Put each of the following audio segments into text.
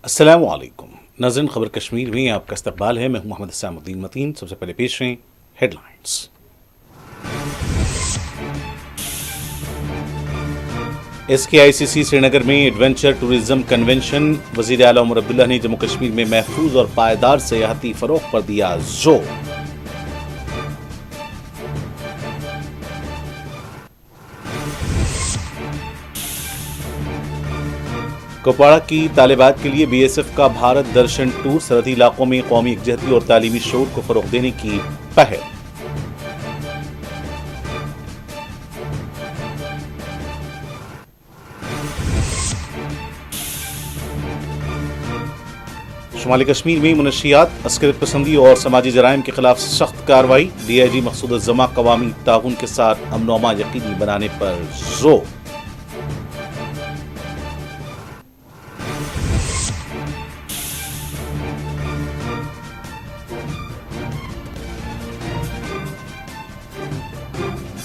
अस्सलामु अलैकुम नाज़रीन, खबर कश्मीर में आपका इस्तकबाल है। मैं हूं मोहम्मद इस्लामुद्दीन मतीन। सबसे पहले पेश हैं हेडलाइंस। SKICC श्रीनगर में एडवेंचर टूरिज्म कन्वेंशन। वज़ीर आला उमर अब्दुल्ला ने जम्मू कश्मीर में महफूज और पायदार सयाहती फरोग पर दिया जोर। कुपवाड़ा की तालिबात के लिए BSF का भारत दर्शन टूर। सरहदी इलाकों में कौमी यकजहती और तालीमी शऊर को फरोग देने की पहल। शुमाली कश्मीर में मुनशियात, अस्करियत पसंदी और समाजी जराइम के खिलाफ सख्त कार्रवाई। DIG मकसूद जमा कवामी ताउन के साथ अमन व अमान यकीनी बनाने पर जोर।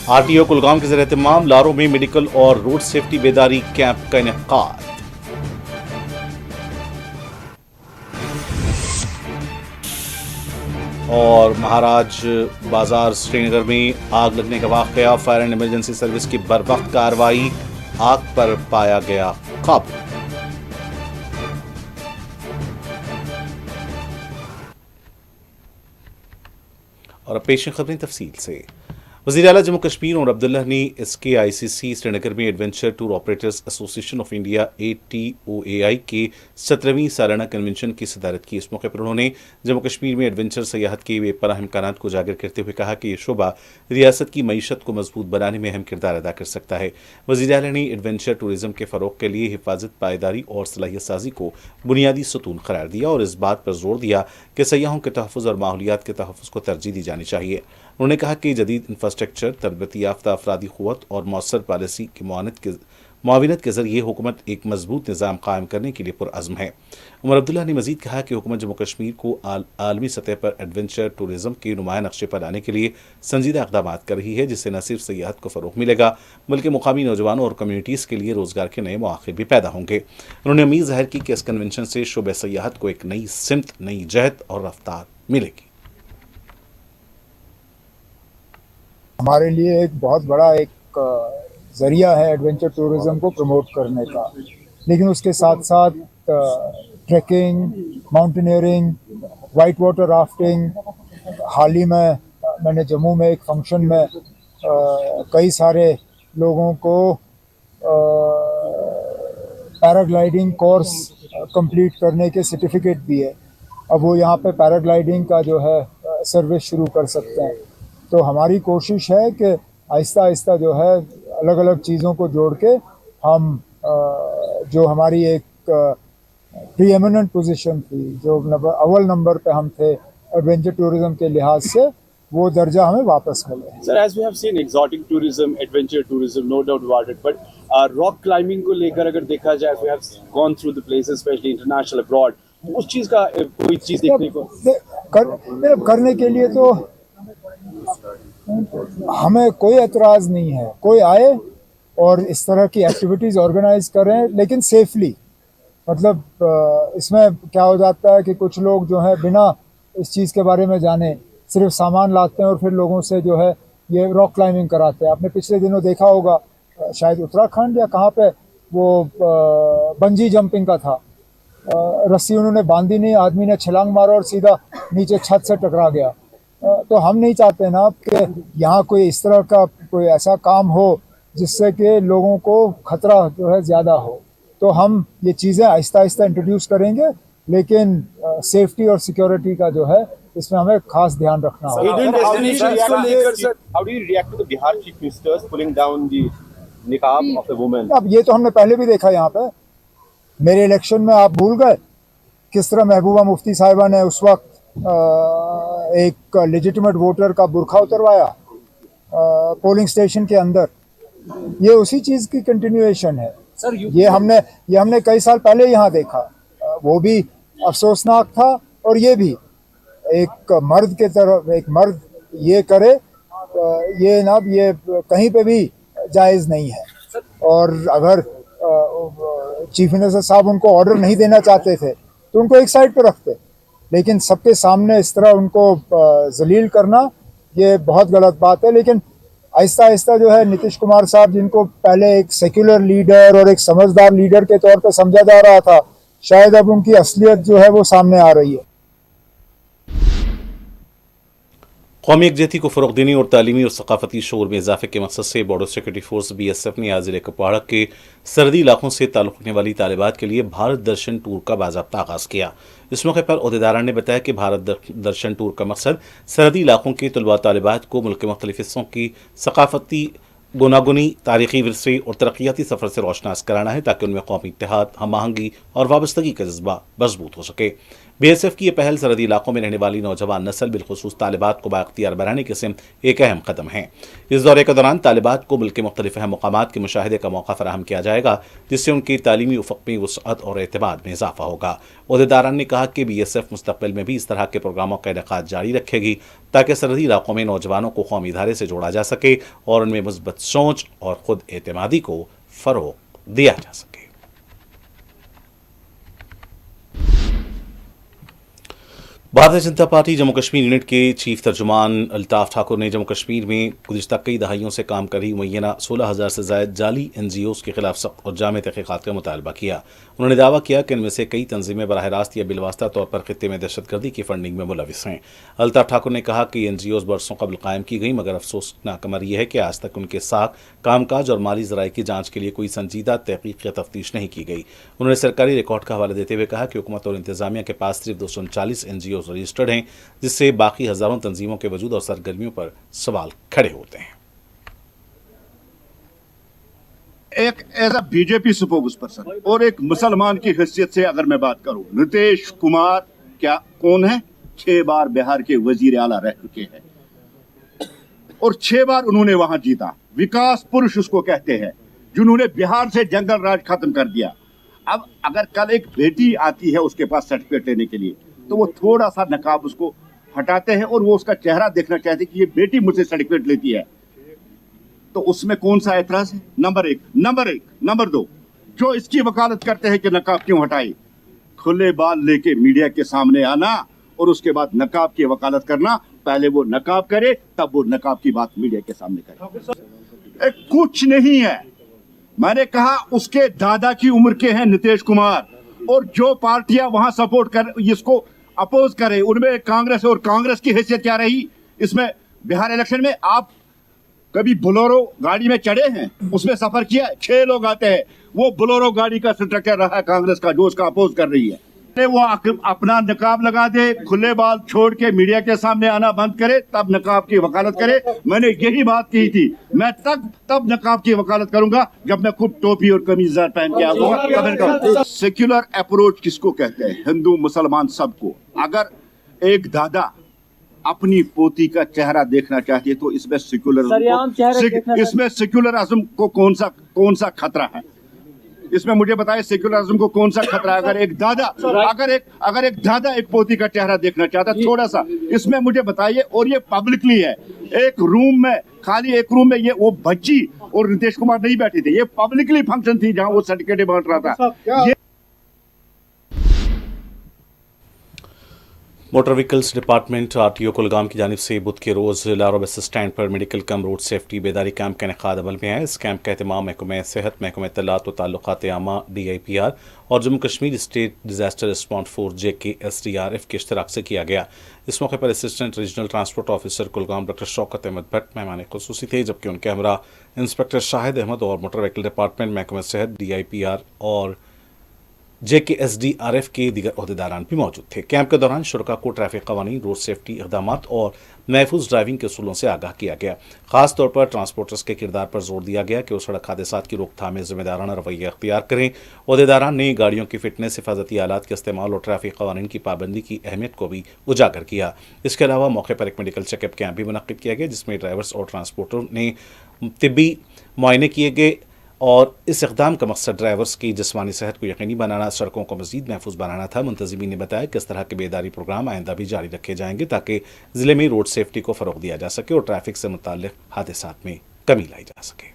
RTO कुलगाम के ज़ेर-ए-एहतमाम लारों में मेडिकल और रोड सेफ्टी बेदारी कैंप का इनेकाद। और महाराज बाजार श्रीनगर में आग लगने का वाकया। फायर एंड इमरजेंसी सर्विस की बरवक्त कार्रवाई, आग पर पाया गया काबू। और अब पेश खबरें तफसील से। वज़ीर आला जम्मू कश्मीर उमर अब्दुल्ला ने SKICC श्रीनगर में adventure tour operators association of India ATOAI के 17वीं सालाना कन्वेंशन की सदारत की। इस मौके पर उन्होंने जम्मू कश्मीर में एडवेंचर सयाहत के बेपनाह इम्कानात को उजागर करते हुए कहा कि यह शोबा रियासत की मईशत को मजबूत बनाने में अहम किरदार अदा कर सकता है। वज़ीर आला ने एडवेंचर टूरिज्म के फ़रोग के लिए हिफाजत, पायदारी और सलाहियत साजी को बुनियादी सतून करार दिया और इस बात पर जोर दिया कि सयाहों के तहफ़्फ़ुज़ और माहौलियात के तहफ़्फ़ुज़ को तरजीह दी जानी चाहिए। उन्होंने कहा कि जदीद इंफ्रास्ट्रक्चर, तरबियती याफ्ता अफरादी क़ुव्वत और मौसर पॉलिसी की मुआविनत के जरिए हुकूमत एक मजबूत निज़ाम कायम करने के लिए पुरअज़्म है। उमर अब्दुल्ला ने मजीद कहा कि हुकूमत जम्मू कश्मीर को आलमी सतह पर एडवेंचर टूरिज्म के नुमाया नक्शे पर लाने के लिए संजीदा इक़दामात कर रही है, जिससे न सिर्फ सयाहत को फ़रोग़ मिलेगा बल्कि मुकामी नौजवानों और कम्यूनिटीज़ के लिए रोज़गार के नए मौक़े भी पैदा होंगे। उन्होंने उम्मीद ज़ाहिर की कि इस कन्वेंशन से शोबे सयाहत को एक नई सिमत, नई जहत और रफ्तार मिलेगी। हमारे लिए एक बहुत बड़ा एक ज़रिया है एडवेंचर टूरिज़्म को प्रमोट करने का, लेकिन उसके साथ साथ trekking, mountaineering, white water rafting. हाल ही में मैंने जम्मू में एक फंक्शन में कई सारे लोगों को पैराग्लाइडिंग कोर्स कंप्लीट करने के सर्टिफिकेट दिए। अब वो यहाँ पे पैराग्लाइडिंग का जो है सर्विस शुरू कर सकते हैं। तो हमारी कोशिश है कि आहिस्ता आहिस्ता जो है अलग अलग चीज़ों को जोड़ के हम जो हमारी एक प्रीएमिनेंट पोजीशन थी, जो अव्वल नंबर पे हम थे एडवेंचर टूरिज्म के लिहाज से, वो दर्जा हमें वापस मिले। Sir, as we have seen exotic tourism, adventure tourism, no doubt about it, but rock climbing को लेकर अगर देखा जाए, we have gone through the places specially international abroad, उस चीज़ का कोई चीज़ देखने को करने के लिए तो हमें कोई एतराज़ नहीं है। कोई आए और इस तरह की एक्टिविटीज़ ऑर्गेनाइज करें, लेकिन सेफली। मतलब इसमें क्या हो जाता है कि कुछ लोग जो है बिना इस चीज़ के बारे में जाने सिर्फ सामान लाते हैं और फिर लोगों से जो है ये रॉक क्लाइंबिंग कराते हैं। आपने पिछले दिनों देखा होगा, शायद उत्तराखंड या कहाँ पे वो बंजी जंपिंग का था। रस्सी उन्होंने बांधी नहीं, आदमी ने छलांग मारा और सीधा नीचे छत से टकरा गया। तो हम नहीं चाहते ना कि यहाँ कोई इस तरह का कोई ऐसा काम हो जिससे कि लोगों को खतरा जो है ज़्यादा हो। तो हम ये चीज़ें आहिस्ता आहिस्ता इंट्रोड्यूस करेंगे, लेकिन सेफ्टी और सिक्योरिटी का जो है इसमें हमें खास ध्यान रखना होगा। अब ये तो हमने पहले भी देखा यहाँ पे। मेरे इलेक्शन में आप भूल गए किस तरह महबूबा मुफ्ती साहिबा ने उस वक्त एक लेजिटिमेट वोटर का बुरखा उतरवाया पोलिंग स्टेशन के अंदर। ये उसी चीज़ की कंटिन्यूएशन है। ये हमने कई साल पहले यहाँ देखा, वो भी अफसोसनाक था। और ये भी एक मर्द के तरफ एक मर्द ये करे, ये ना ये कहीं पे भी जायज़ नहीं है। और अगर चीफ मिनिस्टर साहब उनको ऑर्डर नहीं देना चाहते थे तो उनको एक साइड पर रखते। लेकिन सबके सामने इस तरह उनको जलील करना ये बहुत गलत बात है। लेकिन आहिस्ता आहिस्ता जो है नीतीश कुमार साहब, जिनको पहले एक सेक्युलर लीडर और एक समझदार लीडर के तौर पर समझा जा रहा था, शायद अब उनकी असलियत जो है वो सामने आ रही है। कौमी यकजहती को फ़रोग़ देने और तालीमी और सकाफ़ती शोर में इजाफे के मकसद से बॉर्डर सिक्योरिटी फोर्स BSF ने आज ज़िले कुपवाड़ा के सरहदी इलाकों से ताल्लुक़ रखने वाली तालिबात के लिए भारत दर्शन टूर का बाज़ाब्ता आगाज़ किया। इस मौके पर ओहदेदारान ने बताया कि भारत दर्शन टूर का मकसद सरहदी इलाकों के तलबा तालिबात को मुल्क के मुख्तलिफ हिस्सों की सकाफ़ती गुनागुनी, तारीखी विरसे और तरक्याती सफ़र से रोशनास कराना है ताकि उनमें कौमी इत्तेहाद, हम आहंगी और वाबस्तगी का जज्बा मजबूत हो सके। BSF की यह पहल सरहदी इलाकों में रहने वाली नौजवान नस्ल बिलखुसूस तालिबात को बाख्तियार बनाने के सिम एक अहम कदम है। इस दौरे के दौरान तालिबात को मुल्क के मुख्तलिफ अहम मकामात के मुशाहिदे का मौका फराहम किया जाएगा, जिससे उनकी तालीमी उफ़क़ में वसअत और एतमाद में इजाफा होगा। ओहदेदारान ने कहा कि BSF मुस्तक़बिल में भी इस तरह के प्रोग्रामों का इनेकाद जारी रखेगी ताकि सरहदी इलाकों में नौजवानों को कौमी धारे से जोड़ा जा सके और उनमें मुस्बत सोच और खुद एतमादी को फ़रोग़ दिया जा सके। भारतीय जनता पार्टी जम्मू कश्मीर यूनिट के चीफ तर्जुमान अल्ताफ़ ठाकुर ने जम्मू कश्मीर में गुज़िश्ता कई दहाइयों से काम कर रही मुय्यना 16,000 से ज़ायद जाली NGOs के खिलाफ सख्त और जामे तहक़ीक़ात का मुतालबा किया। उन्होंने दावा किया कि इनमें से कई तंजीमें बराह रास्त या बिलवास्ता तौर पर खित्ते में दहशतगर्दी की फंडिंग में मुलविस हैं। अल्ताफ़ ठाकुर ने कहा कि NGOs बरसों कबल कायम की गई, मगर अफसोसनाक अमर यह है कि आज तक उनके साख, कामकाज और माली ज़राए की जाँच के लिए कोई संजीदा तहक़ीक़ या तफ्तीश नहीं की गई। उन्होंने सरकारी रिकॉर्ड का हवाला देते हुए कहा कि हुकूमत और इंतज़ामिया के पास सिर्फ 239 NGOs रजिस्टर्ड हैं, जिससे बाकी हजारों तंजीमों के वजूद और सरगर्मियों पर सवाल खड़े होते हैं। एक as a BJP spokesperson और एक मुसलमान की हैसियत से अगर मैं बात करूं, नीतीश कुमार क्या कौन है? 6 बार बिहार के वजीर आला रह चुके हैं और 6 बार उन्होंने वहां जीता। विकास पुरुष उसको कहते हैं, जिन्होंने बिहार से जंगल राज खत्म कर दिया। अब अगर कल एक बेटी आती है उसके पास सर्टिफिकेट लेने के लिए, तो वो थोड़ा सा नकाब उसको हटाते हैं और वो उसका चेहरा देखना चाहते हैं कि ये बेटी मुझसे सर्टिफिकेट लेती है, तो उसमें कौन सा एतराज है? नंबर एक। नंबर 2, जो इसकी वकालत करते हैं कि नकाब क्यों हटाए, खुले बाल लेके मीडिया के सामने आना और उसके बाद नकाब की वकालत करना। पहले वो नकाब करे, तब वो नकाब की बात मीडिया के सामने करे। कुछ नहीं है। मैंने कहा उसके दादा की उम्र के हैं नीतीश कुमार, और जो पार्टियां वहां सपोर्ट कर इसको अपोज करे, उनमें कांग्रेस, और कांग्रेस की हैसियत क्या रही इसमें? बिहार इलेक्शन में आप कभी बोलेरो गाड़ी में चढ़े हैं? उसमें सफर किया? 6 लोग आते हैं, वो बोलेरो गाड़ी का इंस्ट्रक्टर रहा है कांग्रेस का, जो उसका अपोज कर रही है। वो अपना नकाब लगा दे, खुले बाल छोड़ के मीडिया के सामने आना बंद करे, तब नकाब की वकालत करे। मैंने यही बात कही थी, मैं तब नकाब की वकालत करूंगा जब मैं खुद टोपी और कमीजदार पहन के आऊंगा। सेक्युलर अप्रोच किसको कहते हैं? हिंदू मुसलमान सबको। अगर एक दादा अपनी पोती का चेहरा देखना चाहती है तो इसमें सेक्युलरिज्म को कौन सा खतरा है? इसमें मुझे बताइए, सेक्युलरिज्म को कौन सा खतरा है? अगर एक दादा एक पोती का चेहरा देखना चाहता है, थोड़ा सा इसमें मुझे बताइए। और ये पब्लिकली है, एक रूम में, खाली एक रूम में ये वो बच्ची और नीतीश कुमार नहीं बैठे थे, ये पब्लिकली फंक्शन थी जहां वो सर्टिफिकेट बांट रहा था। Motor vehicles department RTO Kulgam की जानिब से बुध के रोज़ लाहौर बस स्टैंड पर मेडिकल कम रोड सेफ्टी बेदारी कैंप का इनेकाद अमल में है। इस कैंप का एहतमाम महकमा सेहत, महकमा इत्तलात व ताल्लुकात आमा DIPR और Jammu Kashmir state disaster response force JKSDRF के इश्तराक से किया गया। इस मौके पर assistant regional transport officer Kulgam doctor Shaukat Ahmad Bhat मेहमान खुसूसी थे, जबकि उनके हमरा इंस्पेक्टर शाहिद अहमद और मोटर व्हीकल डिपार्टमेंट, महकमा सेहत, DIPR और JKSDRF के दीगर अहदेदारान भी मौजूद थे। कैंप के दौरान शुरका को ट्रैफिक कवानीन, रोड सेफ्टी इक़दामात और महफूज ड्राइविंग के असूलों से आगाह किया गया। खास तौर पर ट्रांसपोर्टर्स के किरदार पर जोर दिया गया कि वो सड़क हादसात की रोकथाम में जिम्मेदाराना रवैया अख्तियार करें। अहदेदारान ने गाड़ियों की फिटनेस, हिफाजती आलात के इस्तेमाल और ट्रैफिक कवानीन की पाबंदी की अहमियत को भी उजागर किया। इसके अलावा मौके पर एक मेडिकल चेकअप कैंप भी मुनक्किद किया गया, जिसमें ड्राइवर्स और ट्रांसपोर्टर ने तिब्बी मुआयने किए गए और इस इक़दाम का मकसद ड्राइवर्स की जिस्मानी सेहत को यकीनी बनाना, सड़कों को मज़ीद महफूज बनाना था। मुंतज़िमीन ने बताया कि इस तरह के बेदारी प्रोग्राम आइंदा भी जारी रखे जाएंगे ताकि ज़िले में रोड सेफ्टी को फ़रोग़ दिया जा सके और ट्रैफिक से मुताल्लिक़ हादसात में कमी लाई जा सके।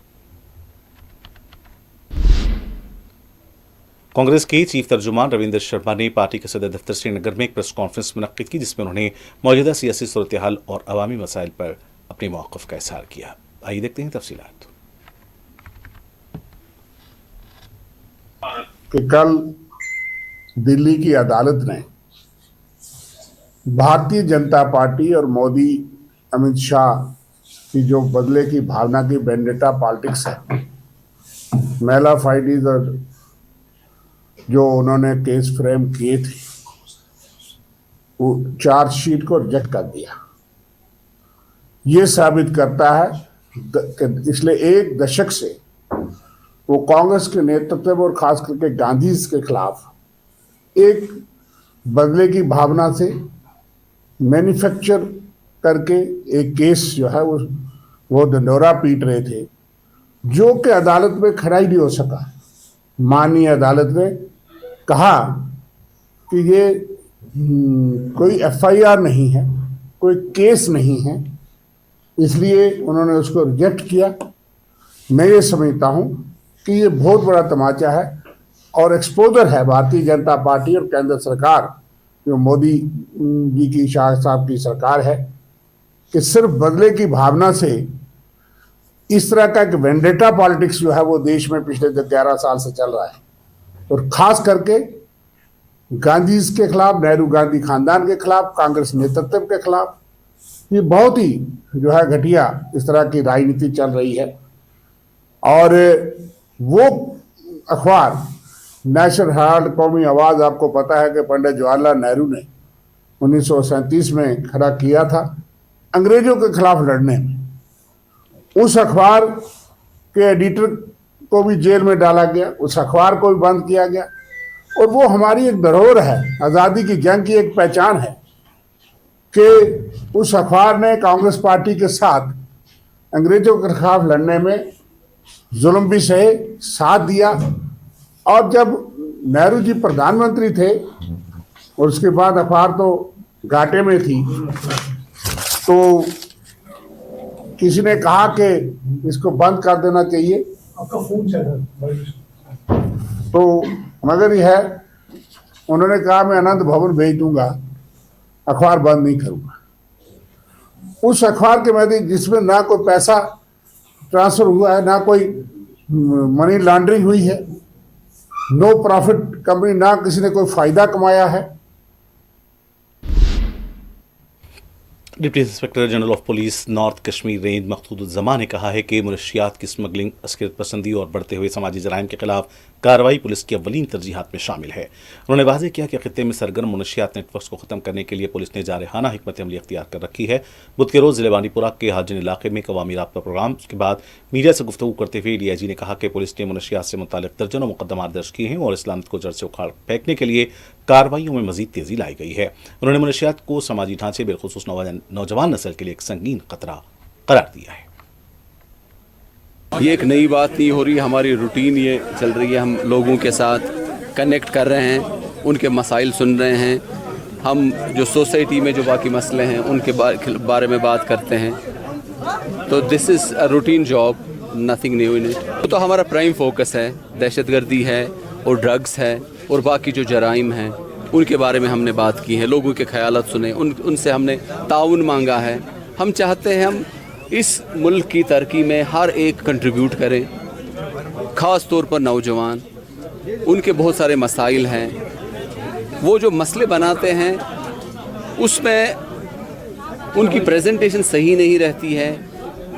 कांग्रेस के चीफ तर्जुमान रविंद्र शर्मा ने पार्टी के सदर दफ्तर श्रीनगर में एक प्रेस कॉन्फ्रेंस मुनक्किद की, जिसमें उन्होंने मौजूदा सियासी सूरत हाल और अवामी मसाइल पर अपने मौक़िफ़ का इज़हार किया। आइए देखते हैं तफसीलात। कि कल दिल्ली की अदालत ने भारतीय जनता पार्टी और मोदी अमित शाह की जो बदले की भावना की वेंडेटा पॉलिटिक्स है, मेला फाइडीज और जो उन्होंने केस फ्रेम किए थे, वो चार्जशीट को रिजेक्ट कर दिया। ये साबित करता है कि पिछले एक दशक से वो कांग्रेस के नेतृत्व में और खास करके गांधी के खिलाफ एक बदले की भावना से मैन्युफैक्चर करके एक केस जो है वो दंडोरा पीट रहे थे, जो कि अदालत में खड़ा ही नहीं हो सका। माननीय अदालत ने कहा कि ये कोई एफआईआर नहीं है, कोई केस नहीं है, इसलिए उन्होंने उसको रिजेक्ट किया। मैं ये समझता हूँ कि ये बहुत बड़ा तमाचा है और एक्सपोजर है भारतीय जनता पार्टी और केंद्र सरकार, जो मोदी जी की शाह साहब की सरकार है, कि सिर्फ बदले की भावना से इस तरह का एक वेंडेटा पॉलिटिक्स जो है वो देश में पिछले 11 साल से चल रहा है, और खास करके गांधी के खिलाफ, नेहरू गांधी खानदान के खिलाफ, कांग्रेस नेतृत्व के खिलाफ ये बहुत ही जो है घटिया इस तरह की राजनीति चल रही है। और वो अखबार नेशनल हेराल्ड, कौमी आवाज़, आपको पता है कि पंडित जवाहरलाल नेहरू ने 1937 में खड़ा किया था अंग्रेजों के खिलाफ लड़ने में। उस अखबार के एडिटर को भी जेल में डाला गया, उस अखबार को भी बंद किया गया, और वो हमारी एक धरोहर है, आज़ादी की जंग की एक पहचान है कि उस अखबार ने कांग्रेस पार्टी के साथ अंग्रेजों के खिलाफ लड़ने में जुल्म भी सहे, साथ दिया। और जब नेहरू जी प्रधानमंत्री थे और उसके बाद अखबार तो घाटे में थी, तो किसी ने कहा कि इसको बंद कर देना चाहिए। आपका फोन तो मगर यह है, उन्होंने कहा मैं आनंद भवन भेज दूंगा, अखबार बंद नहीं करूंगा। उस अखबार के माध्यम जिसमें ना कोई पैसा ट्रांसफर हुआ है, ना कोई मनी लॉन्ड्रिंग हुई है, नो प्रॉफिट कंपनी, ना किसी ने कोई फायदा कमाया है। Deputy inspector general of police north Kashmir range Maqsooduzzaman ने कहा है कि मनशियात की स्मगलिंग, अस्किरत पसंदी और बढ़ते हुए समाजी जराइम के खिलाफ कार्रवाई पुलिस की अव्वलीन तरजीहात में शामिल है। उन्होंने वाज़ेह किया कि खित्ते में सरगर्म मनशियात नेटवर्क्स को ख़त्म करने के लिए पुलिस ने जारहाना हिकमत अमली अख्तियार कर रखी है। बुध के रोज़ ज़िले बांडीपुरा के हाजिन इलाके में कवामी राब्ता प्रोग्राम के बाद मीडिया से गुफ्तगू करते हुए डीआईजी ने कहा कि पुलिस ने मनशियात से मुताल्लिक़ दर्जनों मुकदमा दर्ज किए हैं और इस्लामियत को जड़ से उखाड़ फेंकने के लिए कार्रवाइयों में मजीद तेज़ी लाई गई है। उन्होंने मनशियात को समाजी ढांचे, बिलखुसूस नौजवान नस्ल के लिए एक संगीन खतरा करार दिया है। ये एक नई बात नहीं हो रही, हमारी रूटीन ये चल रही है। हम लोगों के साथ कनेक्ट कर रहे हैं, उनके मसाइल सुन रहे हैं, हम जो सोसाइटी में जो बाकी मसले हैं उनके बारे में बात करते हैं। तो this is a routine job, nothing new in it. तो हमारा प्राइम फोकस है दहशतगर्दी है और ड्रग्स है और बाकी जो जराइम हैं उनके बारे में हमने बात की है, लोगों के ख्यालात सुने, उनसे हमने ताउन मांगा है। हम चाहते हैं हम इस मुल्क की तरक्की में हर एक कंट्रीब्यूट करें, ख़ास तौर पर नौजवान। उनके बहुत सारे मसाइल हैं, वो जो मसले बनाते हैं उसमें उनकी प्रेजेंटेशन सही नहीं रहती है।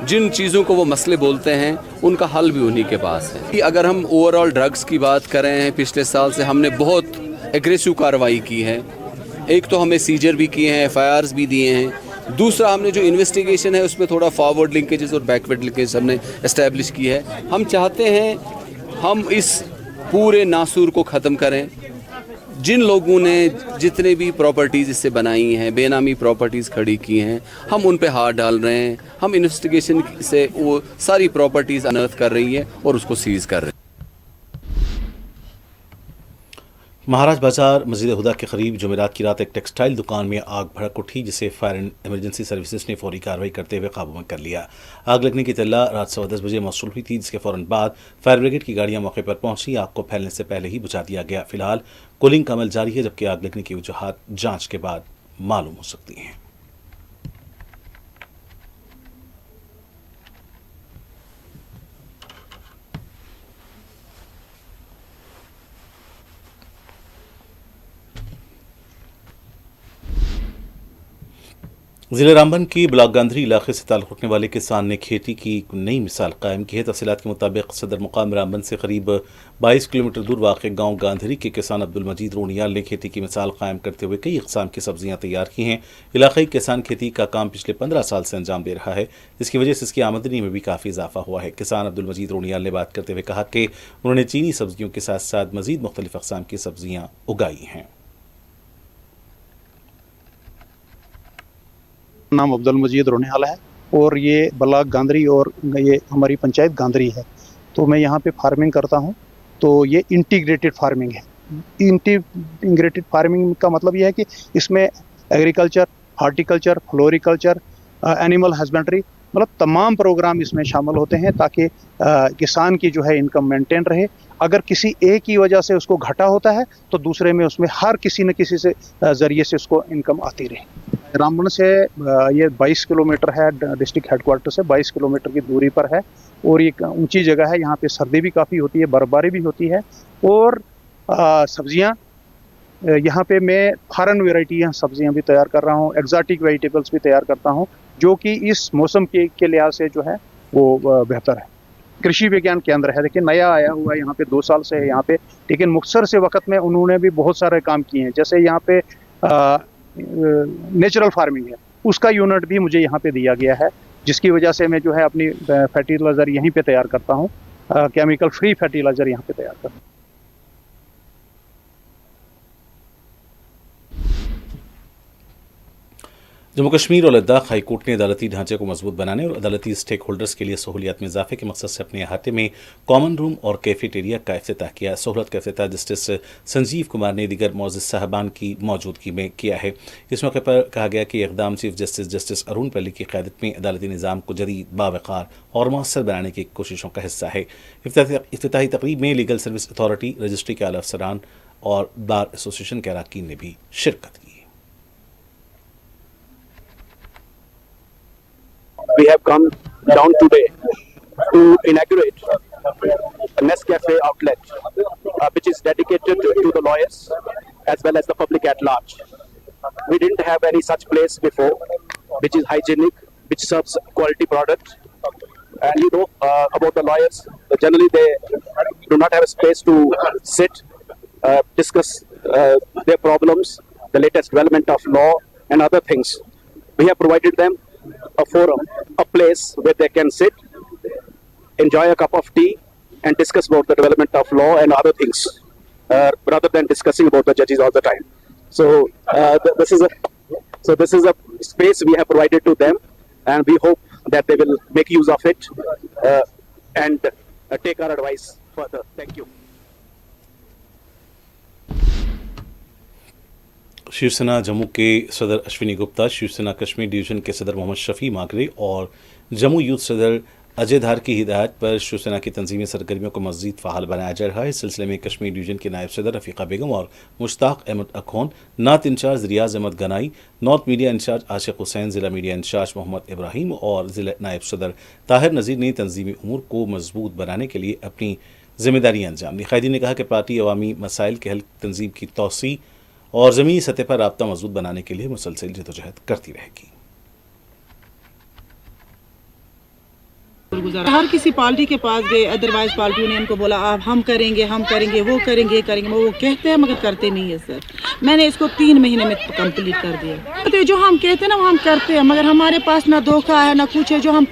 जिन चीज़ों को वो मसले बोलते हैं उनका हल भी उन्हीं के पास है। कि अगर हम ओवरऑल ड्रग्स की बात करें, पिछले साल से हमने बहुत एग्रेसिव कार्रवाई की है। एक तो हमें सीजर भी किए हैं, एफआईआर्स भी दिए हैं। दूसरा, हमने जो इन्वेस्टिगेशन है उसमें थोड़ा फॉरवर्ड लिंकेजेस और बैकवर्ड लिंकेज हमने इस्टेब्लिश की है। हम चाहते हैं हम इस पूरे नासूर को ख़त्म करें। जिन लोगों ने जितने भी प्रॉपर्टीज़ इससे बनाई हैं, बेनामी प्रॉपर्टीज़ खड़ी की हैं, हम उन पे हाथ डाल रहे हैं। हम इन्वेस्टिगेशन से वो सारी प्रॉपर्टीज़ अनर्थ कर रही है और उसको सीज़ कर रहे हैं। महाराज बाजार मस्जिद हुदा के करीब जुमेरात की रात एक टेक्सटाइल दुकान में आग भड़क उठी, जिसे फायर एंड इमरजेंसी सर्विसेज ने फौरी कार्रवाई करते हुए काबू में कर लिया। आग लगने की इत्तला रात 10:15 बजे मौसूल हुई थी, जिसके फौरन बाद फायर ब्रिगेड की गाड़ियां मौके पर पहुंची। आग को फैलने से पहले ही बुझा दिया गया। फिलहाल कूलिंग का अमल जारी है, जबकि आग लगने की वजूहात जांच के बाद मालूम हो सकती हैं। जिले रामबन की ब्लॉक गांधरी इलाके से ताल्लुक़ रखने वाले किसान ने खेती की एक नई मिसाल कायम की है। तफसीलात के मुताबिक सदर मुकाम रामबन से करीब 22 किलोमीटर दूर वाक़ गांव गांधरी के किसान अब्दुल मजीद रोनियाल ने खेती की मिसाल कायम करते हुए कई इक़साम की सब्जियां तैयार की हैं। इलाक़ाई किसान खेती का काम पिछले 15 साल से अंजाम दे रहा है, जिसकी वजह से इसकी आमदनी में भी काफ़ी इजाफा हुआ है। किसान अब्दुल मजीद रोनियाल ने बात करते हुए कहा कि उन्होंने चीनी सब्जियों के साथ साथ मजीद मुख्तलिफ अक़साम की सब्जियाँ उगाई हैं। नाम अब्दुल मजीद रोनियाल है और ये ब्लॉक गांधरी और ये हमारी पंचायत गांधरी है। तो मैं यहाँ पे फार्मिंग करता हूँ। तो ये इंटीग्रेटेड फार्मिंग है। इंटीग्रेटेड फार्मिंग का मतलब ये है कि इसमें agriculture, horticulture, floriculture, animal husbandry, मतलब तमाम प्रोग्राम इसमें शामिल होते हैं ताकि किसान की जो है इनकम मेंटेन रहे। अगर किसी एक की वजह से उसको घाटा होता है तो दूसरे में उसमें हर किसी न किसी से ज़रिए से उसको इनकम आती रहे। रामबन से ये 22 किलोमीटर है, डिस्ट्रिक्ट हेडक्वार्टर से 22 किलोमीटर की दूरी पर है और ये ऊंची जगह है। यहाँ पे सर्दी भी काफ़ी होती है, बर्फबारी भी होती है और सब्जियाँ यहाँ पे मैं फॉरेन वेराइटियाँ सब्जियाँ भी तैयार कर रहा हूँ, एग्जॉटिक वेजिटेबल्स भी तैयार करता हूँ, जो कि इस मौसम के लिहाज से जो है वो बेहतर है। कृषि विज्ञान केंद्र है, देखिए नया आया हुआ है, यहाँ पे 2 साल से है यहाँ पे, लेकिन मुख्तसर से वक्त में उन्होंने भी बहुत सारे काम किए हैं। जैसे यहाँ पे नेचुरल फार्मिंग है, उसका यूनिट भी मुझे यहाँ पे दिया गया है, जिसकी वजह से मैं जो है अपनी फर्टिलाइज़र यहीं पे तैयार करता हूँ, केमिकल फ्री फर्टिलाइज़र यहाँ पे तैयार करता हूँ। जम्मू कश्मीर और लद्दाख हाई कोर्ट ने अदालती ढांचे को मजबूत बनाने और अदालती स्टेक होल्डर्स के लिए सहूलियात में इजाफे के मकसद से अपने अहाते में कॉमन रूम और कैफेटेरिया का इफ्तिताह किया। सहूलत का इफ्तिताह जस्टिस संजीव कुमार ने दीगर मोअज़्ज़िज़ साहबान की मौजूदगी में किया है। इस मौके पर कहा गया कि इक़दाम चीफ जस्टिस अरुण पल्ली की क़यादत में अदालती निज़ाम को जदीद, बावक़ार और मौसर बनाने की कोशिशों का हिस्सा है। इफ्तिताही तक़रीब में लीगल सर्विस अथॉरिटी, रजिस्ट्री के आला अफसरान और बार एसोसिएशन के अरकान ने भी शिरकत की। We have come down today to inaugurate a Nescafe outlet, which is dedicated to the lawyers as well as the public at large. We didn't have any such place before, which is hygienic, which serves quality product. And you know about the lawyers, generally they do not have a space to sit, discuss their problems, the latest development of law and other things. We have provided them a forum, a place where they can sit, enjoy a cup of tea and discuss about the development of law and other things, rather than discussing about the judges all the time. So this is a space we have provided to them, and we hope that they will make use of it and take our advice further. Thank you. Shiv Sena Jammu के सदर Ashwini Gupta, Shiv Sena Kashmir division के सदर मोहम्मद शफी मागरे और Jammu youth सदर अजय धार की हिदायत पर शिवसेना की तंजीमी सरगर्मियों को मज़ीद फ़ाल बनाया जा रहा है। इस सिलसिले में कश्मीर डिवीजन के नायब सदर रफ़ीक़ा बेगम और मुश्ताक अहमद अखौन, नात इंचार्ज रियाज Ahmad Ganai, north media in charge आशिक हुसैन, ज़िला मीडिया इंचार्ज मोहम्मद इब्राहिम और ज़िला नायब सदर ताहिर नज़ीर ने तंजीमी उमूर को मजबूत बनाने के लिए अपनी जिम्मेदारियाँ अंजाम दी। क़ायदीन ने कहा कि पार्टी अवामी मसाइल के हल, तंजीम की तौसी और ज़मीनी सतह पर राब्ता मजबूत बनाने के लिए मुसलसल जदोजहद करती रहेगी। हर किसी पार्टी के पास गए, अदरवाइज पार्टियों ने उनको बोला आप हम करेंगे, वो करेंगे, वो कहते हैं मगर करते नहीं है सर। मैंने इसको 3 महीने में कंप्लीट कर दिया। तो जो हम कहते हैं ना वो हम करते हैं, मगर हमारे पास ना धोखा है ना कुछ है। जो हम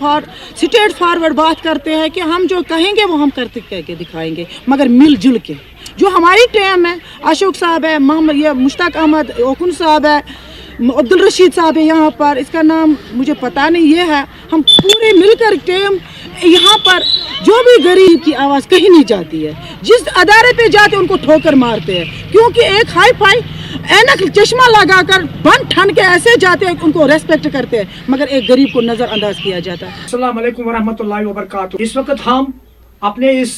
स्ट्रेट फॉरवर्ड बात करते हैं कि हम जो कहेंगे वो हम करते करके दिखाएंगे, मगर मिलजुल के। जो हमारी टीम है, अशोक साहब है, मोहम्मद मुश्ताक अहमद ओकुन साहब है, अब्दुल रशीद साहब है यहाँ पर, इसका नाम मुझे पता नहीं ये है। हम पूरे मिलकर टीम यहाँ पर, जो भी गरीब की आवाज़ कहीं नहीं जाती है, जिस अदारे पे जाते उनको ठोकर मारते हैं, क्योंकि एक हाई फाई ऐनक चश्मा लगाकर बन ठन के ऐसे जाते हैं, उनको रेस्पेक्ट करते हैं, मगर एक गरीब को नज़रअंदाज किया जाता है। अस्सलाम वालेकुम वरहमतुल्लाहि वबरकातुहू। इस वक्त हम अपने इस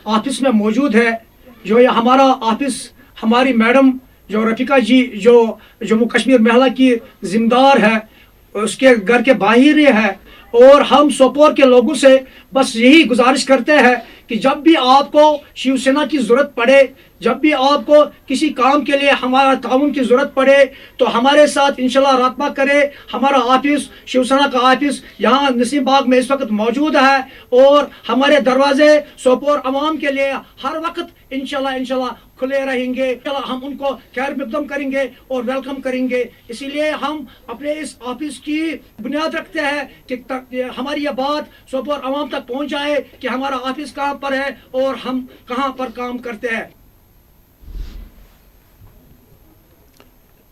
ऑफिस में मौजूद है, जो ये हमारा ऑफिस हमारी मैडम जो रफिका जी, जो जम्मू कश्मीर महिला की जिम्मेदार है, उसके घर के बाहर है। और हम सोपोर के लोगों से बस यही गुजारिश करते हैं कि जब भी आपको शिवसेना की ज़रूरत पड़े, जब भी आपको किसी काम के लिए हमारा ताउन की ज़रूरत पड़े, तो हमारे साथ इंशाल्लाह राब्ता करें। हमारा ऑफिस, शिवसेना का ऑफिस यहाँ नसीम बाग में इस वक्त मौजूद है, और हमारे दरवाजे सोपोर अवाम के लिए हर वक्त इंशाल्लाह खुले रहेंगे। हम उनको खैर मकदम करेंगे और वेलकम करेंगे। इसीलिए हम अपने इस ऑफिस की बुनियाद रखते हैं कि हमारी ये बात सोपोर अवाम तक पहुँच जाए कि हमारा ऑफिस कहाँ पर है और हम कहाँ पर काम करते हैं।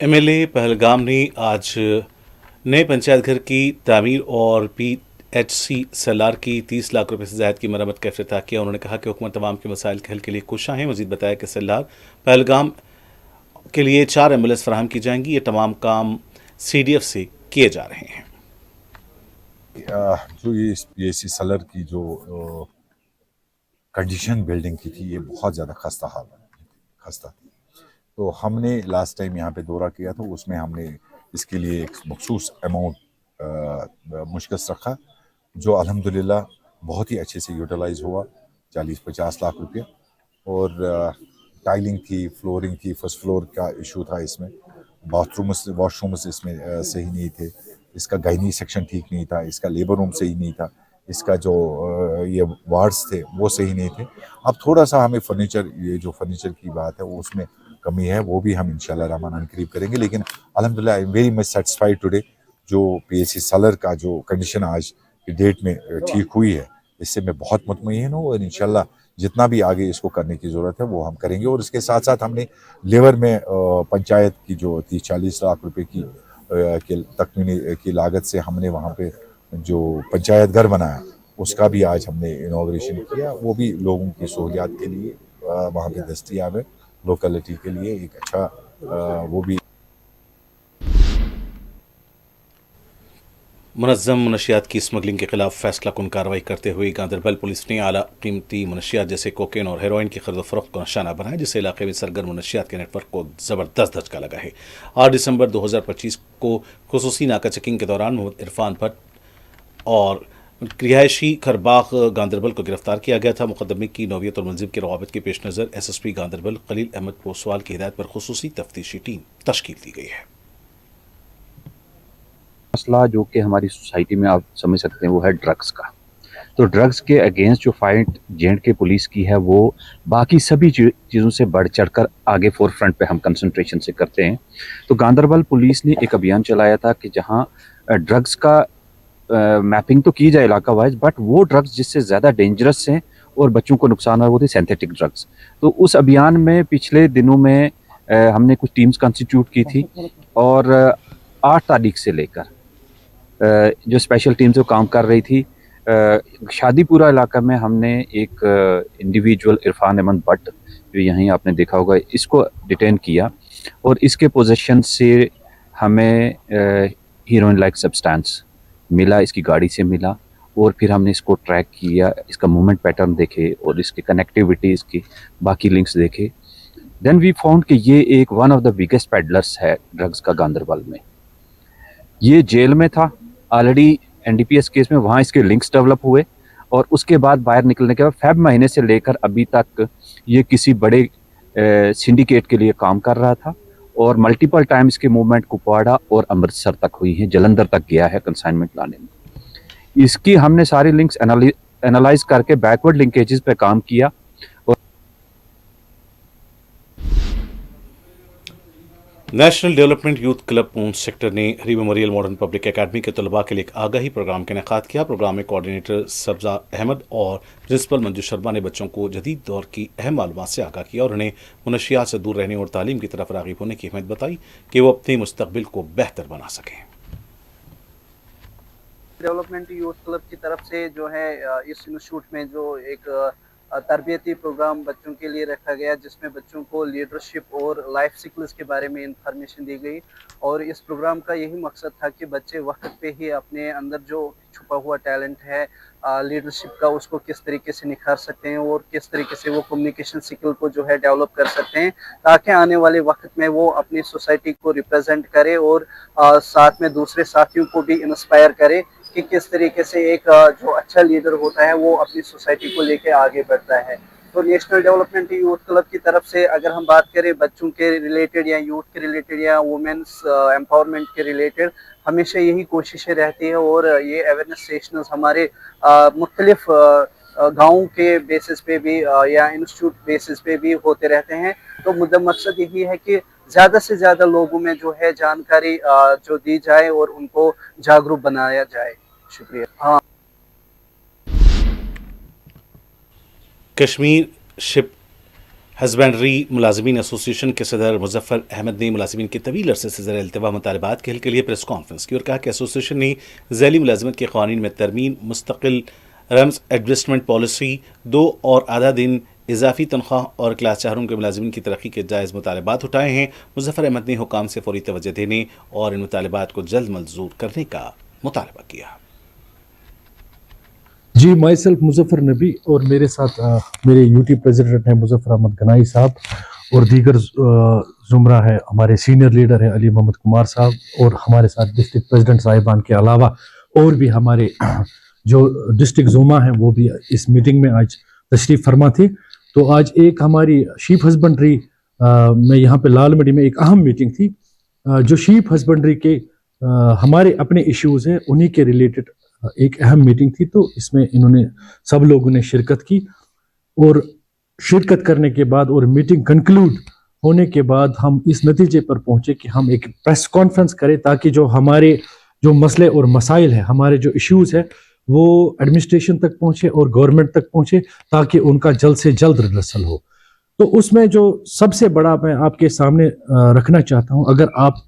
एमएलए पहलगाम ने आज नए पंचायत घर की तामीर और पीएचसी सलार की 30 लाख रुपए से ज्यादा की मरम्मत का इफ्तिताह किया। उन्होंने कहा कि हुकूमत तमाम के मसाइल के हल के लिए कोशिश है। मजीद बताया कि सलार पहलगाम के लिए 4 एम्बुलेंस फराहम की जाएंगी। ये तमाम काम CDF से किए जा रहे हैं। जो ये सलर की जो कंडीशन बिल्डिंग की थी, ये बहुत ज़्यादा खस्ता थी। तो हमने लास्ट टाइम यहाँ पे दौरा किया, तो उसमें हमने इसके लिए एक मखसूस अमाउंट मुश्किल रखा, जो अल्हम्दुलिल्लाह बहुत ही अच्छे से यूटिलाइज हुआ, 40-50 लाख रुपया। और टाइलिंग थी, फ्लोरिंग थी, फर्स्ट फ्लोर का इशू था इसमें, वॉशरूम्स इसमें सही नहीं थे, इसका गायनी सेक्शन ठीक नहीं था, इसका लेबर रूम सही नहीं था, इसका जो ये वार्ड्स थे वो सही नहीं थे। अब थोड़ा सा हमें ये जो फर्नीचर की बात है वो उसमें कमी है, वो भी हम इंशाल्लाह रहमान करीब करेंगे। लेकिन अल्हम्दुलिल्लाह I am very much satisfied today, जो PHC सलर का जो कंडीशन आज की डेट में ठीक हुई है, इससे मैं बहुत मुतमईन हूँ। और इंशाल्लाह जितना भी आगे इसको करने की ज़रूरत है वो हम करेंगे। और इसके साथ साथ हमने लेबर में पंचायत की जो 30-40 लाख रुपए की तकमीनी की लागत से हमने वहाँ पे जो पंचायत घर बनाया, उसका भी आज हमने इनॉग्रेशन किया। वो भी लोगों की सहूलियात के लिए वहाँ पे दस्तयाब है, लोकेलिटी के लिए एक अच्छा वो भी। मुनज़्ज़म मनशियात की स्मगलिंग के खिलाफ फैसला कुन कार्रवाई करते हुए गांदरबल पुलिस ने आला कीमती मनशियात जैसे कोकेन और हेरोइन की खरीद फरोख्त को निशाना बनाया, जिससे इलाके में सरगर्म मनशियात के नेटवर्क को ज़बरदस्त धचका लगा है। 8 दिसंबर 2025 को खुसूसी नाका चेकिंग के दौरान मोहम्मद इरफान भट्ट और रिहायशी खरबाग गांदरबल को गिरफ्तार किया गया था। मुकदमे की नौवियत और मुलजिम के रवाबित के पेश नज़र SSP गांदरबल खलील अहमद पोसवाल की हिदायत पर खुसूसी तफ्तीशी टीम तश्कील दी गई है। मसला जो कि हमारी सोसाइटी में आप समझ सकते हैं वो है ड्रग्स का। तो ड्रग्स के अगेंस्ट जो फाइट J&K पुलिस की है, वो बाकी सभी चीज़ों से बढ़ चढ़कर आगे फोर फ्रंट पे हम कंसंट्रेशन से करते हैं। तो गांदरबल पुलिस ने एक अभियान चलाया था कि जहां ड्रग्स का मैपिंग तो की जाए इलाका वाइज, बट वो ड्रग्स जिससे ज़्यादा डेंजरस हैं और बच्चों को नुकसान है वो थे सिंथेटिक ड्रग्स। तो उस अभियान में पिछले दिनों में हमने कुछ टीम्स कंस्टिट्यूट की थी, और 8 तारीख से लेकर जो स्पेशल टीम जो काम कर रही थी, शादीपुरा इलाका में हमने एक इंडिविजुअल इरफान अहमद भट्ट, जो यहीं आपने देखा होगा, इसको डिटेन किया। और इसके पोजीशन से हमें हीरोइन लाइक सब्सटेंस मिला, इसकी गाड़ी से मिला, और फिर हमने इसको ट्रैक किया, इसका मूवमेंट पैटर्न देखे और इसकी कनेक्टिविटी, इसकी बाकी लिंक्स देखे। देन वी फाउंड कि ये एक one of the biggest peddlers है ड्रग्स का गांदरबल में। ये जेल में था ऑलरेडी NDPS केस में, वहाँ इसके लिंक्स डेवलप हुए, और उसके बाद बाहर निकलने के बाद फेब महीने से लेकर अभी तक ये किसी बड़े सिंडिकेट के लिए काम कर रहा था, और मल्टीपल टाइम इसके मूवमेंट कुपवाड़ा और अमृतसर तक हुई है, जलंधर तक गया है कंसाइनमेंट लाने में। इसकी हमने सारी लिंक्स एनालाइज करके बैकवर्ड लिंकेजेस पे काम किया। नेशनल डेवलपमेंट यूथ क्लब पूंछ सेक्टर ने हरी मेमोरियल मॉडर्न पब्लिक एकेडमी के तलबा के लिए एक आगाही प्रोग्राम का इनेकाद किया। प्रोग्राम में कोऑर्डिनेटर सब्जा अहमद और प्रिंसिपल मंजू शर्मा ने बच्चों को जदीद दौर की अहम मालूमात से आगाह किया और उन्हें मुनशियात से दूर रहने और तालीम की तरफ राग़िब होने की अहमियत बताई कि वो अपने मुस्तकबिल को बेहतर बना सकें। डेवलपमेंट यूथ क्लब की तरफ से जो है इस इंस्टीट्यूट में जो एक तरबियती प्रोग्राम बच्चों के लिए रखा गया, जिसमें बच्चों को लीडरशिप और लाइफ स्किल्स के बारे में इंफॉर्मेशन दी गई। और इस प्रोग्राम का यही मकसद था कि बच्चे वक्त पे ही अपने अंदर जो छुपा हुआ टैलेंट है लीडरशिप का, उसको किस तरीके से निखार सकते हैं और किस तरीके से वो कम्युनिकेशन स्किल को जो है डेवलप कर सकते हैं, ताकि आने वाले वक्त में वो अपनी सोसाइटी को रिप्रेजेंट करे और साथ में दूसरे साथियों को भी इंस्पायर करे कि किस तरीके से एक जो अच्छा लीडर होता है वो अपनी सोसाइटी को लेके आगे बढ़ता है। तो नेशनल डेवलपमेंट यूथ क्लब की तरफ से अगर हम बात करें बच्चों के रिलेटेड या यूथ के रिलेटेड या वुमेन्स एम्पावरमेंट के रिलेटेड, हमेशा यही कोशिशें रहती है और ये अवेयरनेस सेशंस हमारे मुख्तलिफ गाँव के बेसिस पे भी या इंस्टीट्यूट बेसिस पे भी होते रहते हैं। तो मुद्दा मकसद यही है कि ज़्यादा से ज़्यादा लोगों में जो है जानकारी जो दी जाए और उनको जागरूक बनाया जाए। शुक्रिया। हाँ, कश्मीर शिप हस्बेंड्री मुलाजमीन एसोसिएशन के सदर मुजफ्फर अहमद ने मुलाजमीन के तवील अरसे से ज़र अल्तवा मुतालबात के हल के लिए प्रेस कॉन्फ्रेंस की और कहा कि एसोसिएशन ने ज़ैली मुलाजमत के क़वानीन में तरमीम, मुस्तकिल रम्स एडजस्टमेंट पॉलिसी, 2 और आधा दिन इजाफी तनख्वाह और क्लास 4 के मुलाजमीन की तरक्की के जायज़ मुतालबात उठाए हैं। मुजफ्फर अहमद ने हुकाम से फौरी तवज्जो देने और इन मुतालबात को जल्द मंजूर करने का मुतालबा किया। जी, माई सेल्फ मुजफ्फर नबी और मेरे साथ मेरे यूटी प्रेसिडेंट हैं मुजफ्फर अहमद गनाई साहब और दीगर जुमरा है, हमारे सीनियर लीडर हैं अली मोहम्मद कुमार साहब और हमारे साथ डिस्ट्रिक्ट प्रेसिडेंट साहिबान के अलावा और भी हमारे जो डिस्ट्रिक्ट जुमा हैं वो भी इस मीटिंग में आज तशरीफ़ फरमा थे। तो आज एक हमारी शीप हस्बेंड्री में यहाँ पे लाल मंडी में एक अहम मीटिंग थी। जो शीप हस्बेंड्री के हमारे अपने इश्यूज़ हैं उन्हीं के रिलेटेड एक अहम मीटिंग थी। तो इसमें इन्होंने सब लोगों ने शिरकत की और शिरकत करने के बाद और मीटिंग कंक्लूड होने के बाद हम इस नतीजे पर पहुंचे कि हम एक प्रेस कॉन्फ्रेंस करें ताकि जो हमारे जो मसले और मसाइल है, हमारे जो इश्यूज़ है वो एडमिनिस्ट्रेशन तक पहुंचे और गवर्नमेंट तक पहुंचे ताकि उनका जल्द से जल्द रिहर्सल हो। तो उसमें जो सबसे बड़ा मैं आपके सामने रखना चाहता हूं, अगर आप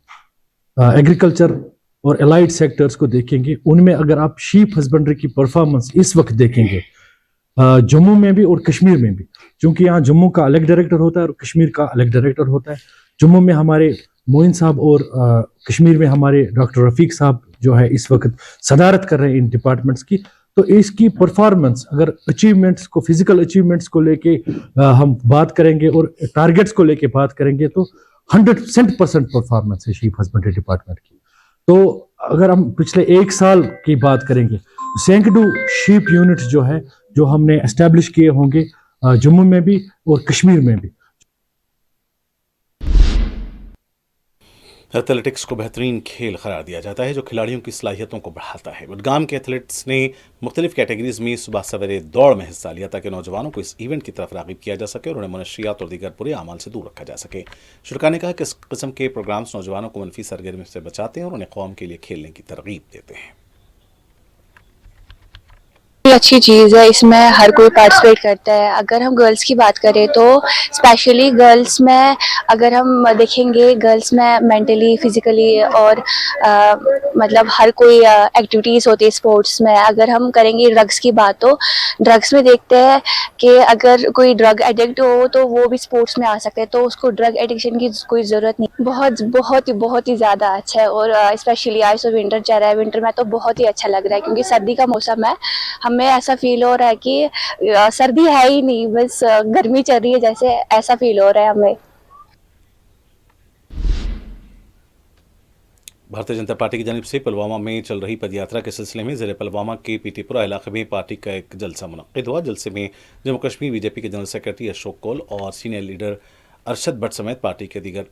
एग्रीकल्चर और एलाइड सेक्टर्स को देखेंगे, उनमें अगर आप शीप हस्बेंड्री की परफॉर्मेंस इस वक्त देखेंगे जम्मू में भी और कश्मीर में भी, क्योंकि यहाँ जम्मू का अलग डायरेक्टर होता है और कश्मीर का अलग डायरेक्टर होता है। जम्मू में हमारे मोइन साहब और कश्मीर में हमारे डॉक्टर रफीक साहब जो है इस वक्त सदारत कर रहे हैं इन डिपार्टमेंट्स की। तो इसकी परफॉर्मेंस अगर अचीवमेंट्स को, फिजिकल अचीवमेंट्स को लेके हम बात करेंगे और टारगेट्स को लेके बात करेंगे तो 100% परफॉर्मेंस है शीप हस्बेंड्री डिपार्टमेंट की। तो अगर हम पिछले 1 साल की बात करेंगे, सैकड़ों शीप यूनिट्स जो है जो हमने एस्टेब्लिश किए होंगे जम्मू में भी और कश्मीर में भी। एथलेटिक्स को बेहतरीन खेल करार दिया जाता है जो खिलाड़ियों की सलाहियतों को बढ़ाता है। बडगाम के एथलीट्स ने मुख्तलिफ कैटेगरीज में सुबह सवेरे दौड़ में हिस्सा लिया ताकि नौजवानों को इस इवेंट की तरफ राग़िब किया जा सके और उन्हें मनशियात और दीगर बुरे अमाल से दूर रखा जा सके। शुरा ने कहा कि इस किस्म के प्रोग्राम्स नौजवानों को मनफी सरगर्मी से बचाते हैं और उन्हें कौम के लिए खेलने की तरगीब देते हैं। अच्छी चीज़ है, इसमें हर कोई पार्टिसिपेट करता है। अगर हम गर्ल्स की बात करें तो स्पेशली गर्ल्स में अगर हम देखेंगे, गर्ल्स में मेंटली, फिजिकली और मतलब हर कोई एक्टिविटीज़ होती है स्पोर्ट्स में। अगर हम करेंगे ड्रग्स की बात तो ड्रग्स में देखते हैं कि अगर कोई ड्रग एडिक्ट हो तो वो भी स्पोर्ट्स में आ सकते हैं, तो उसको ड्रग एडिक्शन की कोई ज़रूरत नहीं। बहुत ही ज़्यादा अच्छा है और स्पेशली आज तो विंटर चल रहा है, विंटर में तो बहुत ही अच्छा लग रहा है क्योंकि सर्दी का मौसम है। हमें ऐसा फील हो रहा है कि सर्दी है ही नहीं, बस गर्मी चल रही है जैसे, ऐसा फील हो रहा है हमें। भारतीय जनता पार्टी की जानिब से पुलवामा में चल रही पदयात्रा के सिलसिले में ज़िले पुलवामा के पीटीपुरा इलाके में पार्टी का एक जलसा मुनक्किद हुआ। जलसे में जम्मू कश्मीर बीजेपी के जनरल सेक्रेटरी अशोक कौल और सीनियर लीडर अरशद भट्ट समेत पार्टी के दीगर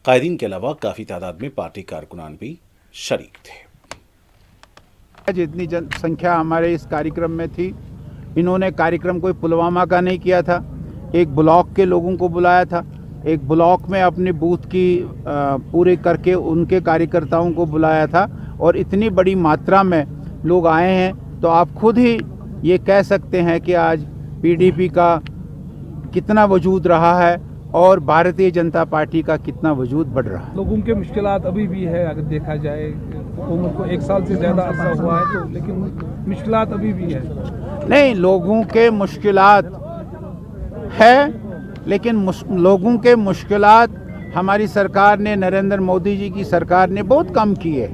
कायदीन के अलावा काफ़ी तादाद में पार्टी कारकुनान भी शरीक थे। जितनी जनसंख्या हमारे इस कार्यक्रम में थी, इन्होंने कार्यक्रम कोई पुलवामा का नहीं किया था, एक ब्लॉक के लोगों को बुलाया था एक ब्लॉक में अपने बूथ की पूरे करके उनके कार्यकर्ताओं को बुलाया था और इतनी बड़ी मात्रा में लोग आए हैं, तो आप खुद ही ये कह सकते हैं कि आज पीडीपी का कितना वजूद रहा है और भारतीय जनता पार्टी का कितना वजूद बढ़ रहा है। लोगों के मुश्किलात अभी भी है, अगर देखा जाए हुकूमत को 1 साल से ज़्यादा अर्सा हुआ है तो, लेकिन मुश्किलात अभी भी है। नहीं, लोगों के मुश्किलात है, लेकिन लोगों के मुश्किलात हमारी सरकार ने, नरेंद्र मोदी जी की सरकार ने बहुत कम की है।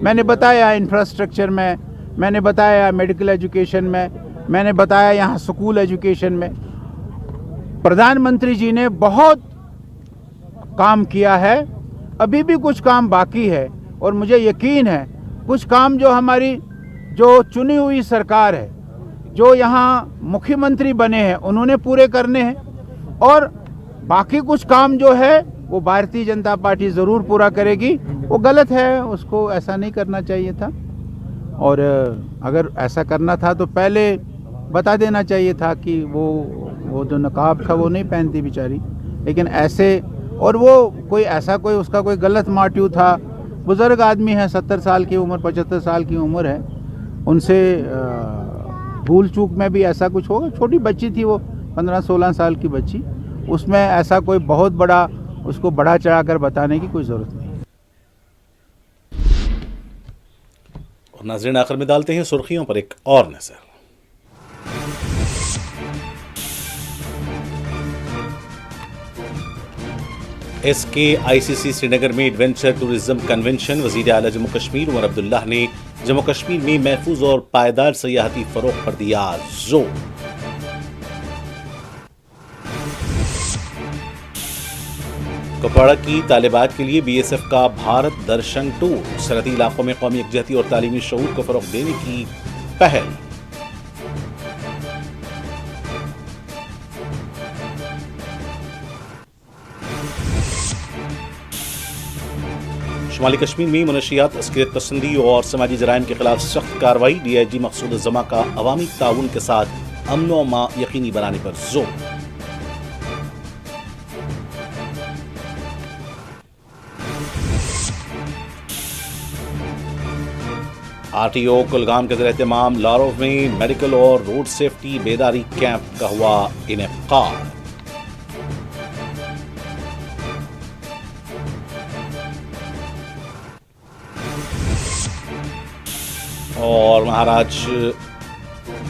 मैंने बताया इंफ्रास्ट्रक्चर में, मैंने बताया मेडिकल एजुकेशन में, मैंने बताया यहाँ स्कूल एजुकेशन में। प्रधानमंत्री जी ने बहुत काम किया है, अभी भी कुछ काम बाकी है और मुझे यकीन है कुछ काम जो हमारी जो चुनी हुई सरकार है, जो यहाँ मुख्यमंत्री बने हैं, उन्होंने पूरे करने हैं और बाकी कुछ काम जो है वो भारतीय जनता पार्टी ज़रूर पूरा करेगी। वो गलत है, उसको ऐसा नहीं करना चाहिए था और अगर ऐसा करना था तो पहले बता देना चाहिए था कि वो जो नकाब था वो नहीं पहनती बेचारी, लेकिन ऐसे, और वो कोई ऐसा कोई उसका कोई गलत मोटिव था। बुज़ुर्ग आदमी है, 70 साल की उम्र, 75 साल की उम्र है, उनसे भूल चूक में भी ऐसा कुछ होगा। छोटी बच्ची थी वो, 15-16 साल की बच्ची, उसमें ऐसा कोई बहुत बड़ा उसको बढ़ा चढ़ा कर बताने की कोई ज़रूरत नहीं। और नाज़रीन, आखिर में डालते हैं सुर्खियों पर एक और नजर। SKICC श्रीनगर में एडवेंचर टूरिज्म कन्वेंशन। वज़ीर आला जम्मू कश्मीर उमर अब्दुल्ला ने जम्मू कश्मीर में महफूज और पायदार सयाहती फरोग पर दिया जोर। कुपवाड़ा की तालिबात के लिए BSF का भारत दर्शन टूर। सरहदी इलाकों में कौमी यकजहती और तालीमी शऊर को फरोग देने की पहल। शुमाली कश्मीर में मनशियात, अस्करियत पसंदी और समाजी जराइम के खिलाफ सख्त कार्रवाई। DIG मकसूद जमा का अवामी ताउन के साथ अमन व मा यकीनी बनाने पर जोर। RTO कुलगाम के ज़ेर-ए-एहतमाम लारोव में मेडिकल और रोड सेफ्टी बेदारी कैंप का हुआ इनेकाद। और महाराज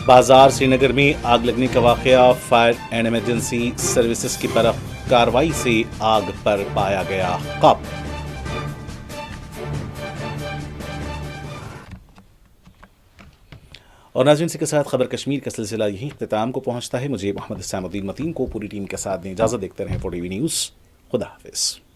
बाजार श्रीनगर में आग लगने का वाकया। फायर एंड इमरजेंसी सर्विसेज की तरफ कार्रवाई से आग पर पाया गया काबू। और नाज़रीन, इसी के साथ खबर कश्मीर का सिलसिला यहीं इख्तिताम को पहुंचता है। मुझे मोहम्मद इस्लामुद्दीन मतीन को पूरी टीम के साथ इजाज़त। देखते रहें 4TV न्यूज़। खुदा हाफिज़।